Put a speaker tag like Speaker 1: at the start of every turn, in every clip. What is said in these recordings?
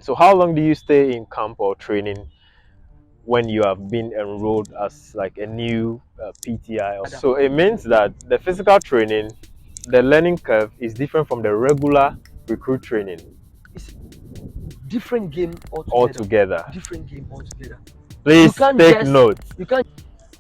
Speaker 1: So how long do you stay in camp or training when you have been enrolled as like a new PTI? So it means that the physical training, the learning curve is different from the regular recruit training.
Speaker 2: It's different game
Speaker 1: Altogether.
Speaker 2: Different game altogether.
Speaker 1: Please take notes.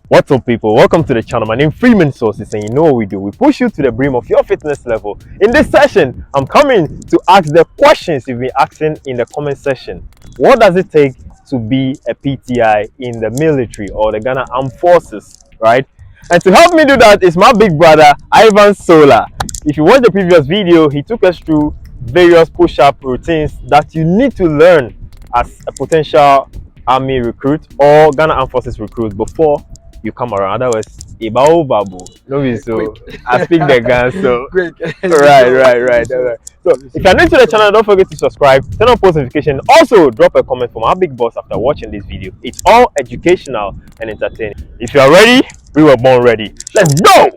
Speaker 1: What's up, people? Welcome to the channel. My name is Freeman Sources, and you know what we do. We push you to the brim of your fitness level. In this session, I'm coming to ask the questions you've been asking in the comment section. What does it take to be a PTI in the military or the Ghana Armed Forces, right? And to help me do that is my big brother, Ivan Sola. If you watched the previous video, he took us through various push-up routines that you need to learn as a potential Army recruit or Ghana Armed Forces recruit before you come around. Otherwise, Ibao Babu. No, so I speak the gun. So right. So if you're new to the channel, don't forget to subscribe, turn on post notification. Also, drop a comment from our big boss after watching this video. It's all educational and entertaining. If you are ready, we were born ready. Let's go.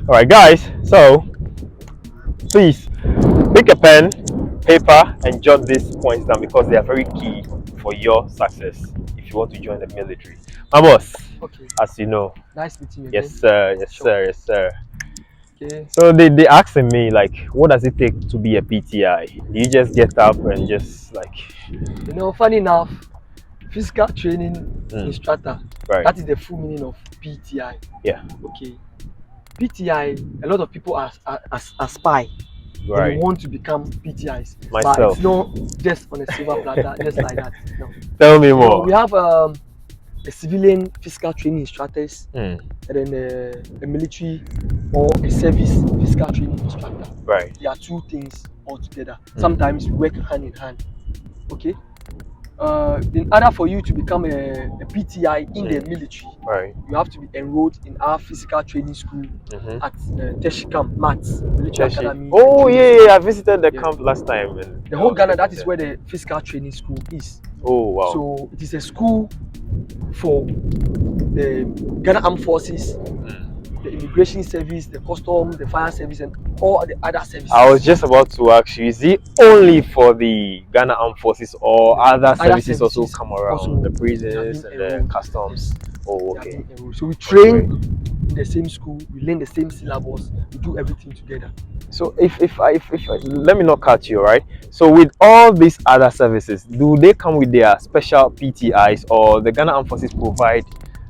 Speaker 1: All right, guys. So please pick a pen, paper, and jot these points down because they are very key for your success if you want to join the military. My boss,
Speaker 2: Okay.
Speaker 1: as you know.
Speaker 2: Nice meeting you.
Speaker 1: Yes, sir. Yes, sure. Yes, sir.
Speaker 2: Okay.
Speaker 1: So they asking me like, what does it take to be a PTI? Do you just get up and just like?
Speaker 2: You know, funny enough, physical training instructor.
Speaker 1: Right.
Speaker 2: That is the full meaning of PTI.
Speaker 1: Yeah.
Speaker 2: Okay. PTI. A lot of people aspire.
Speaker 1: Right.
Speaker 2: They want to become PTIs.
Speaker 1: Myself.
Speaker 2: But it's not just on a silver platter, just like that. No.
Speaker 1: Tell me more.
Speaker 2: So we have a civilian physical training instructors, and then a military or a service physical training instructor.
Speaker 1: Right.
Speaker 2: There are two things altogether. Sometimes we work hand in hand. Okay. In order for you to become a PTI in the military,
Speaker 1: right,
Speaker 2: you have to be enrolled in our physical training school at Teshi Camp, MATS, Military Academy.
Speaker 1: Oh yeah, I visited the camp last time. And
Speaker 2: the whole Ghana, that is where the physical training school is.
Speaker 1: Oh wow.
Speaker 2: So it is a school for the Ghana Armed Forces, the immigration service, the custom, the fire service, and all the other services.
Speaker 1: I was just about to ask you, is it only for the Ghana Armed Forces or other services also come around? Also, the prisons and the customs? Oh, okay.
Speaker 2: So we train in the same school, we learn the same syllabus, we do everything together.
Speaker 1: So if let me not cut you, right? So with all these other services, do they come with their special PTIs, or the Ghana Armed Forces provide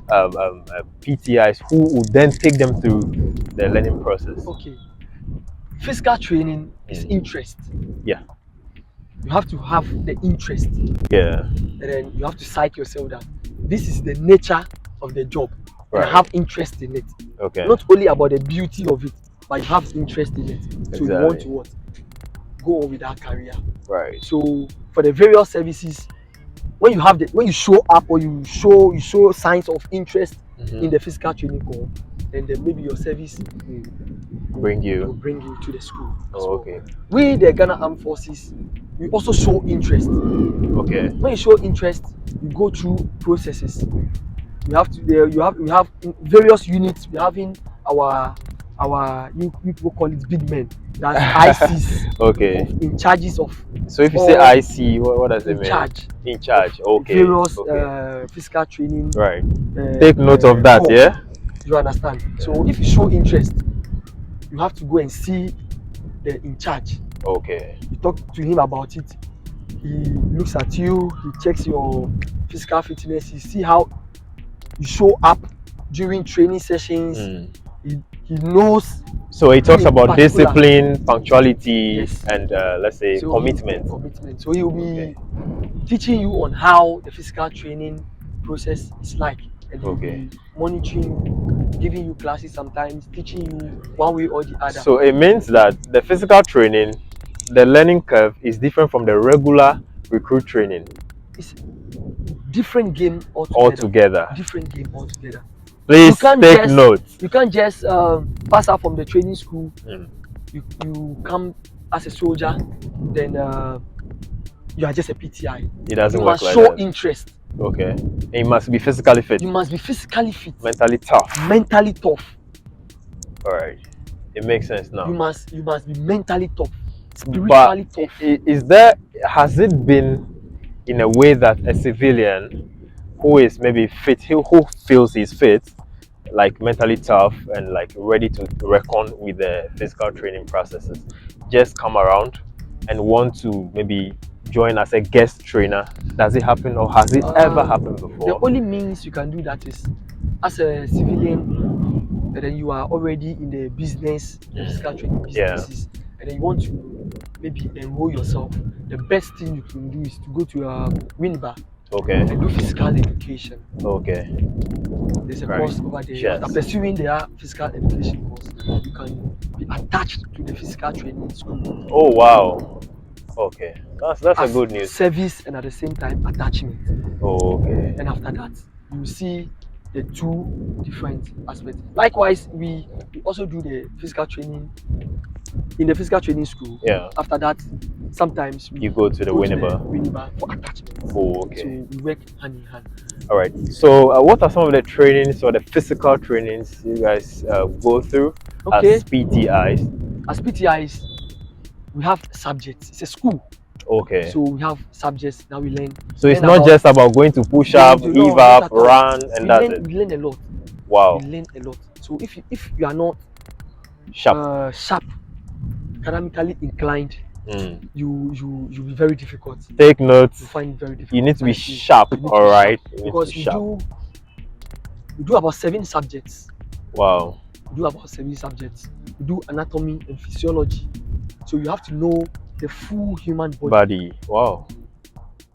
Speaker 1: PTIs who would then take them through the learning process?
Speaker 2: Okay. Physical training is interest.
Speaker 1: Yeah.
Speaker 2: You have to have the interest.
Speaker 1: Yeah.
Speaker 2: And then you have to psych yourself that this is the nature of the job. Right. And have interest in it.
Speaker 1: Okay.
Speaker 2: Not only about the beauty of it, but you have interest in it. So you want to what? Go on with that career.
Speaker 1: Right.
Speaker 2: So for the various services, when you show up or you show signs of interest in the physical training corps, then maybe your service will bring you to the school.
Speaker 1: Oh, okay.
Speaker 2: We, the Ghana Armed Forces, we also show interest.
Speaker 1: Okay.
Speaker 2: When you show interest, you go through processes. We have various units. We have in our you people call it big men. That's ICs.
Speaker 1: Okay.
Speaker 2: In charges of.
Speaker 1: So if you say IC, what does it mean?
Speaker 2: In
Speaker 1: charge. Okay.
Speaker 2: Various physical training.
Speaker 1: Right. Take note of that. Yeah.
Speaker 2: You understand? So if you show interest, you have to go and see the in charge.
Speaker 1: Okay.
Speaker 2: You talk to him about it. He looks at you. He checks your physical fitness. He see how you show up during training sessions. He knows.
Speaker 1: So he talks about discipline, punctuality, and let's say commitment.
Speaker 2: So he will be teaching you on how the physical training process is like, and he will be monitoring, giving you classes sometimes, teaching you one way or the other.
Speaker 1: So it means that the physical training, the learning curve is different from the regular recruit training.
Speaker 2: It's different game
Speaker 1: altogether.
Speaker 2: Different game altogether.
Speaker 1: Please take notes.
Speaker 2: You can't just pass out from the training school. You come as a soldier, then you are just a PTI.
Speaker 1: It doesn't work like that.
Speaker 2: You must show interest.
Speaker 1: Okay. And you must be physically fit.
Speaker 2: You must be physically fit.
Speaker 1: Mentally tough.
Speaker 2: Mentally tough.
Speaker 1: All right. It makes sense now.
Speaker 2: You must be mentally tough. spiritually tough.
Speaker 1: Has it been in a way that a civilian who is maybe fit, who feels he's fit, like mentally tough and like ready to reckon with the physical training processes, just come around and want to maybe join as a guest trainer? Does it happen, or has it ever happened before?
Speaker 2: The only means you can do that is as a civilian, and then you are already in the business, the physical training businesses, and then you want to maybe enroll yourself. The best thing you can do is to go to Winneba.
Speaker 1: Okay.
Speaker 2: And do physical education.
Speaker 1: Okay.
Speaker 2: There's a course over there. Yes. After pursuing their physical education course, you can be attached to the physical training school.
Speaker 1: Oh wow. Okay. That's a good news.
Speaker 2: Service and at the same time attachment.
Speaker 1: Oh, okay.
Speaker 2: And after that, you see the two different aspects. Likewise, we also do the physical training in the physical training school.
Speaker 1: Yeah.
Speaker 2: After that, sometimes
Speaker 1: you go to the Winneba
Speaker 2: for attachment.
Speaker 1: Oh, okay.
Speaker 2: So we work hand in hand.
Speaker 1: All right. So, what are some of the trainings or the physical trainings you guys go through as PTIs?
Speaker 2: As PTIs, we have subjects. It's a school.
Speaker 1: Okay.
Speaker 2: So we have subjects that we learn.
Speaker 1: So it's not just about going to push up, give up, run, and that's it.
Speaker 2: We learn a lot.
Speaker 1: Wow.
Speaker 2: We learn a lot. So if you are not
Speaker 1: sharp,
Speaker 2: academically inclined, you'll be very difficult.
Speaker 1: Take notes.
Speaker 2: You find it very difficult.
Speaker 1: You need to be sharp, all right?
Speaker 2: Because we do about 7 subjects.
Speaker 1: Wow.
Speaker 2: We do about 7 subjects. We do anatomy and physiology. So you have to know the full human body.
Speaker 1: Wow.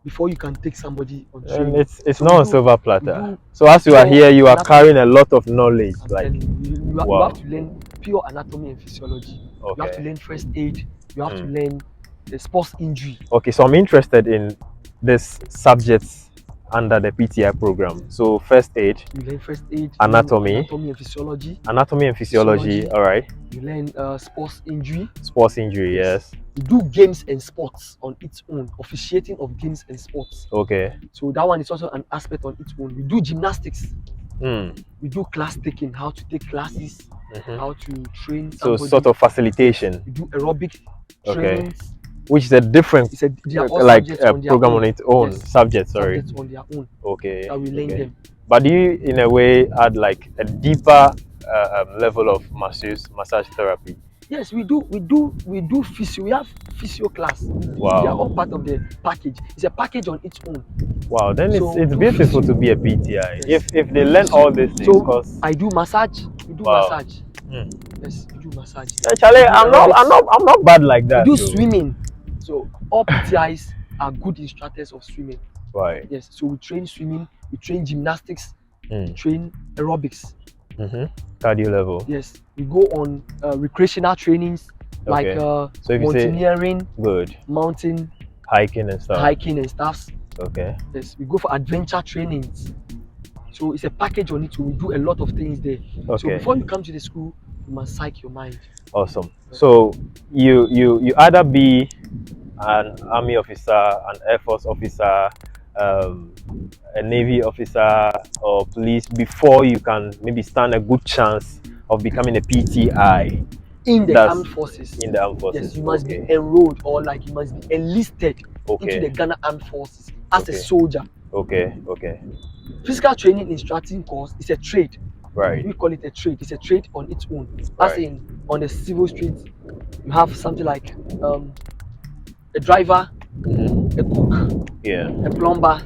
Speaker 2: Before you can take somebody on
Speaker 1: training. And it's not on silver platter. So as you are here, you are carrying a lot of knowledge.
Speaker 2: You have to learn pure anatomy and physiology. Okay. You have to learn first aid. You have to learn the sports injury.
Speaker 1: Okay, so I'm interested in this subjects under the PTI program. So first aid.
Speaker 2: You learn first aid.
Speaker 1: Anatomy
Speaker 2: and physiology.
Speaker 1: Anatomy and physiology. All right.
Speaker 2: You learn sports injury.
Speaker 1: Sports injury, yes.
Speaker 2: We do games and sports on its own. Officiating of games and sports.
Speaker 1: Okay.
Speaker 2: So that one is also an aspect on its own. We do gymnastics. We do class taking, how to take classes, how to train somebody.
Speaker 1: So sort of facilitation.
Speaker 2: We do aerobic trainings.
Speaker 1: Which is a different program on its own. Subjects on
Speaker 2: their own.
Speaker 1: Okay.
Speaker 2: That we learn them.
Speaker 1: But do you in a way add like a deeper level of massage therapy?
Speaker 2: Yes, we do physio. We have physio class.
Speaker 1: Wow.
Speaker 2: They are all part of the package. It's a package on its own.
Speaker 1: Wow, then it's beautiful to be a PTI. Yes. If they learn all these things.
Speaker 2: So I do massage. We do massage. Yes, we do massage.
Speaker 1: Charlie, I'm not bad like that.
Speaker 2: We do swimming. So all PTIs are good instructors of swimming.
Speaker 1: Right.
Speaker 2: Yes. So we train swimming, we train gymnastics, we train aerobics.
Speaker 1: Cardio level.
Speaker 2: Yes. We go on recreational trainings like mountaineering, mountain
Speaker 1: hiking and stuff. Okay.
Speaker 2: Yes. We go for adventure trainings. So it's a package on it. So we do a lot of things there. Okay. So before you come to the school, you must psych your mind.
Speaker 1: Awesome. So you either be an army officer, an air force officer, a navy officer, or police before you can maybe stand a good chance of becoming a PTI.
Speaker 2: In the armed forces.
Speaker 1: In the armed forces.
Speaker 2: Yes, you must be enrolled or like you must be enlisted into the Ghana Armed Forces as a soldier.
Speaker 1: Okay.
Speaker 2: Physical training instructing course is a trade.
Speaker 1: Right.
Speaker 2: We call it a trade. It's a trade on its own. As in on the civil streets, you have something like a driver, a cook, a plumber,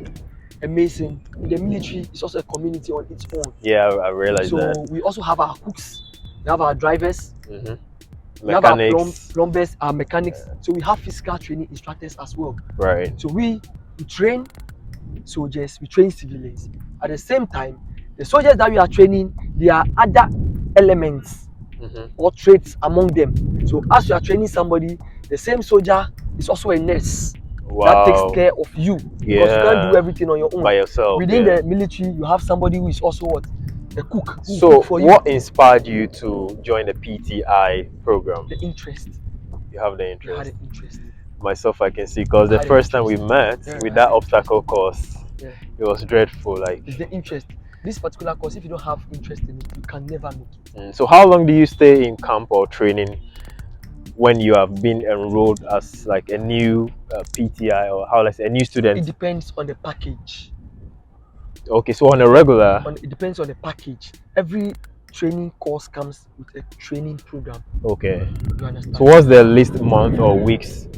Speaker 2: a mason. In the military, it's also a community on its own.
Speaker 1: Yeah, I realize that.
Speaker 2: So we also have our cooks, we have our drivers, we
Speaker 1: have
Speaker 2: our plumbers, our mechanics. So we have physical training instructors as well.
Speaker 1: Right.
Speaker 2: So we train soldiers, we train civilians. At the same time, the soldiers that we are training, there are other elements or traits among them. So as you are training somebody, the same soldier is also a nurse that takes care of you. Because you can't do everything on your own.
Speaker 1: By yourself.
Speaker 2: Within the military, you have somebody who is also what? A cook.
Speaker 1: So what inspired you to join the PTI program?
Speaker 2: The interest.
Speaker 1: You have the interest.
Speaker 2: I had an interest.
Speaker 1: Myself, I can see, because the first time we met with that obstacle course, it was dreadful. Like,
Speaker 2: it's the interest. This particular course, if you don't have interest in it, you can never make it.
Speaker 1: So how long do you stay in camp or training when you have been enrolled as like a new PTI, or how let's say a new student?
Speaker 2: It depends on the package.
Speaker 1: Okay, so on a regular.
Speaker 2: It depends on the package. Every training course comes with a training program.
Speaker 1: Okay.
Speaker 2: You understand?
Speaker 1: So what's the least month or weeks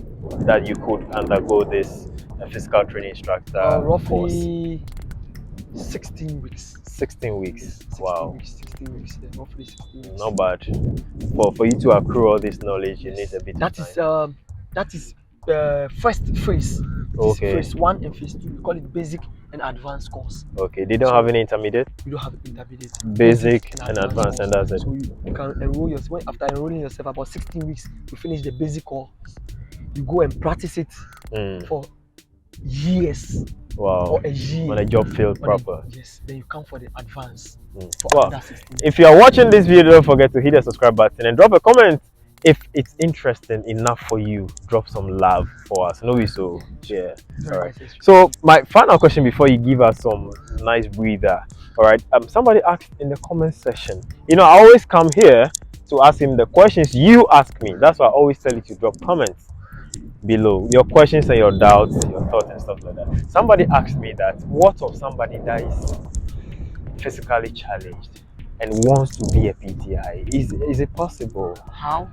Speaker 1: that you could undergo this physical training instructor
Speaker 2: roughly
Speaker 1: course?
Speaker 2: 16 weeks.
Speaker 1: 16 weeks.
Speaker 2: 16
Speaker 1: wow.
Speaker 2: Weeks, 16 weeks. Yeah, roughly 16 weeks.
Speaker 1: Not bad. For you to accrue all this knowledge, you need a bit of time.
Speaker 2: That is first phase.
Speaker 1: Okay.
Speaker 2: Phase 1 and phase 2. We call it basic and advanced course.
Speaker 1: Okay. They don't have any intermediate?
Speaker 2: You don't have intermediate.
Speaker 1: Basic and advanced, and that's it.
Speaker 2: So you can enroll yourself. After enrolling yourself, about 16 weeks, you finish the basic course. You go and practice it for years.
Speaker 1: Wow.
Speaker 2: Or a year.
Speaker 1: On a job field proper.
Speaker 2: Yes. Then you come for the advance.
Speaker 1: Well, if you are watching this video, don't forget to hit the subscribe button and drop a comment if it's interesting enough for you. Drop some love for us. No, we so yeah. All right. So my final question before you give us some nice breather. All right. Somebody asked in the comment section. You know, I always come here to ask him the questions you ask me. That's why I always tell you to drop comments below, your questions and your doubts, your thoughts and stuff like that. Somebody asked me that, what of somebody that is physically challenged and wants to be a PTI? Is it possible?
Speaker 2: How?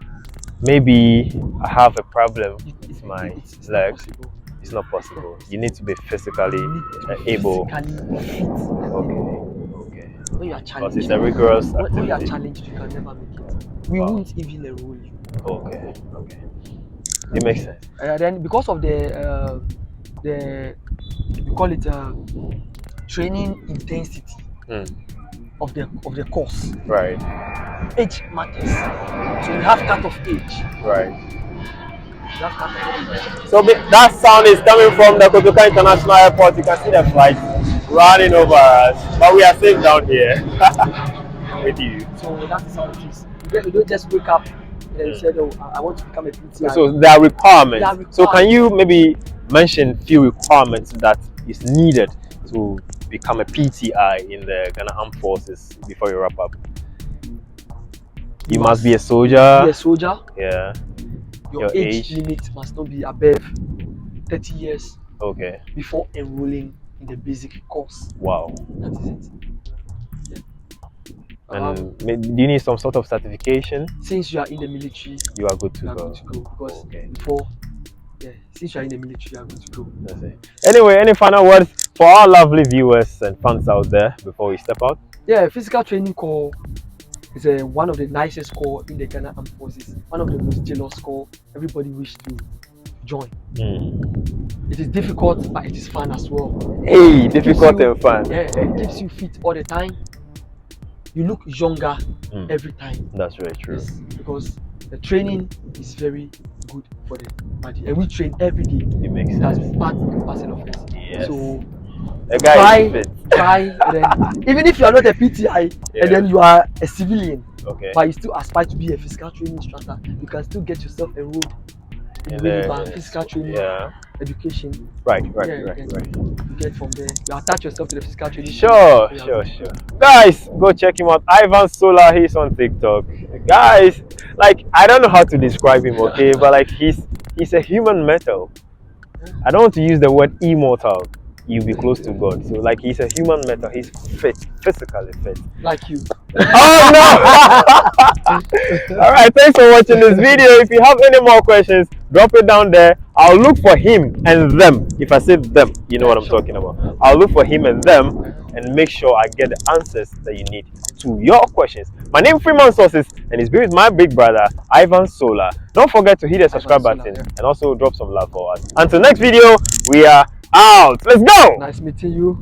Speaker 1: Maybe I have a problem with my leg.
Speaker 2: Not
Speaker 1: it's not possible. You need to be physically able.
Speaker 2: Physically fit.
Speaker 1: Okay.
Speaker 2: When you are challenged,
Speaker 1: it's every girl's
Speaker 2: when you are challenged, you can never make it. We won't even enroll you.
Speaker 1: Okay. It makes sense.
Speaker 2: Then because of the we call it training intensity of the course.
Speaker 1: Right.
Speaker 2: Age matters. So you have cut-off age.
Speaker 1: Right.
Speaker 2: You have cut-off age.
Speaker 1: So that sound is coming from the Kotoka International Airport. You can see the flight running over us, but we are safe down here with you.
Speaker 2: So that is how it is. You don't just wake up and say, "Oh, I want to become a PTI."
Speaker 1: So there are requirements. So can you maybe mention few requirements that is needed to become a PTI in the Ghana Armed Forces before you wrap up? You must be a soldier.
Speaker 2: Be a soldier.
Speaker 1: Yeah.
Speaker 2: Your age limit must not be above 30 years.
Speaker 1: Okay.
Speaker 2: Before enrolling in the basic course.
Speaker 1: Wow.
Speaker 2: That is it. Yeah.
Speaker 1: And do you need some sort of certification?
Speaker 2: Since you are in the military,
Speaker 1: you are good to go.
Speaker 2: Because before, since you are in the military, you are good to go.
Speaker 1: That's it. Anyway, any final words for our lovely viewers and fans out there before we step out?
Speaker 2: Yeah, physical training corps is one of the nicest corps in the Ghana Armed Forces. One of the most jealous corps. Everybody wish to join. It is difficult, but it is fun as well.
Speaker 1: Hey, difficult and fun.
Speaker 2: Yeah, it keeps you fit all the time. You look younger every time.
Speaker 1: That's very true.
Speaker 2: Yes, because the training is very good for the body, and we train every day.
Speaker 1: It makes sense.
Speaker 2: That's part and parcel of it.
Speaker 1: Yes.
Speaker 2: So
Speaker 1: a guy is fit.
Speaker 2: Try, and then, even if you are not a PTI and then you are a civilian, but you still aspire to be a physical training instructor, you can still get yourself enrolled in physical training education.
Speaker 1: Right.
Speaker 2: You get from there. You attach yourself to the physical training.
Speaker 1: Sure. Guys, go check him out. Ivan Solar, he's on TikTok. Guys, like, I don't know how to describe him, okay, but like he's a human metal. I don't want to use the word immortal. You'll be close to God. So like he's a human metal. He's fit, physically fit.
Speaker 2: Like you.
Speaker 1: Oh no! Alright, thanks for watching this video. If you have any more questions, drop it down there. I'll look for him and them. If I say them, you know what I'm talking about. I'll look for him and them and make sure I get the answers that you need to your questions. My name is Freeman Sources, and it's been with my big brother Ivan Solar. Don't forget to hit the subscribe button and also drop some love for us. Until next video, we are out. Let's go.
Speaker 2: Nice meeting you.